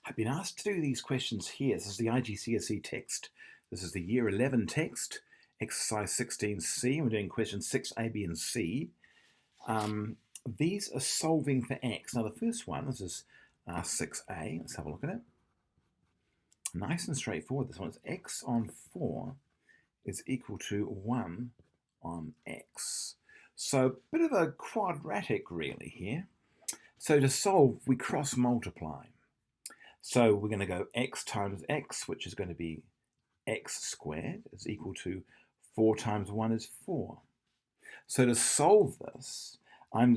I've been asked to do these questions here. This is the IGCSE text. This is the Year 11 text, exercise 16C. We're doing questions 6A, B, and C. These are solving for x. Now, the first one, this is 6A. Let's have a look at it. Nice and straightforward. This one is x on 4 is equal to 1 on x. So, a bit of a quadratic, really, here. So, to solve, we cross multiply. So we're going to go x times x, which is going to be x squared, is equal to 4 times 1 is 4. So to solve this, I'll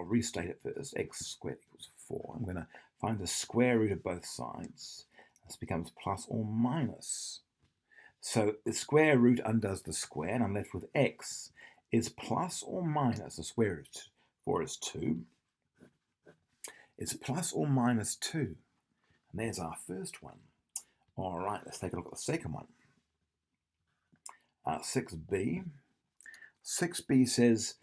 restate it first. X squared equals 4. I'm going to find the square root of both sides. This becomes plus or minus. So the square root undoes the square, and I'm left with x is plus or minus. The square root of 4 is 2. It's plus or minus 2. And there's our first one. All right, let's take a look at the second one. 6b. 6b says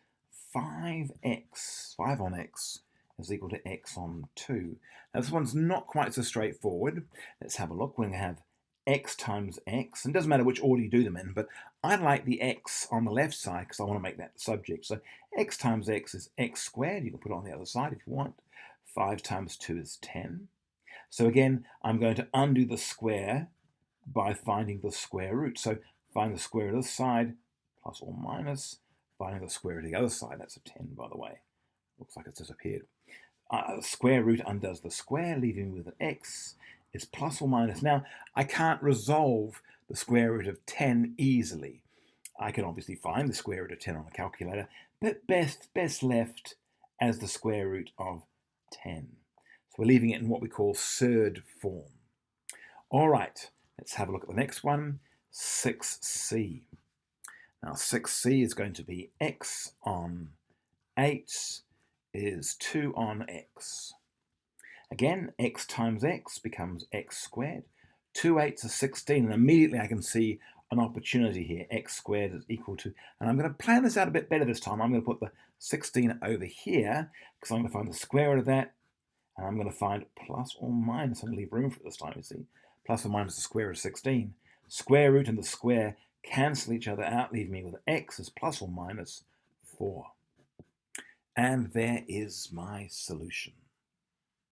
5x, 5 on x, is equal to x on 2. Now this one's not quite so straightforward. Let's have a look. We're going to have x times x. And it doesn't matter which order you do them in, but I like the x on the left side because I want to make that the subject. So x times x is x squared. You can put it on the other side if you want. 5 times 2 is 10. So again, I'm going to undo the square by finding the square root. So find the square root of this side, plus or minus, finding the square root of the other side. That's a 10, by the way. Looks like it's disappeared. The square root undoes the square, leaving me with an x. It's plus or minus. Now, I can't resolve the square root of 10 easily. I can obviously find the square root of 10 on a calculator, but best left as the square root of 10. So we're leaving it in what we call surd form. All right, let's have a look at the next one, 6c. Now 6c is going to be x on 8 is 2 on x. Again, x times x becomes x squared. 2 8s are 16, and immediately I can see an opportunity here. X squared is equal to, and I'm going to plan this out a bit better this time. I'm going to put the 16 over here because I'm going to find the square root of that. And I'm going to find plus or minus. I'm going to leave room for it this time, you see. Plus or minus the square root of 16. Square root and the square cancel each other out, leaving me with x is plus or minus 4. And there is my solution.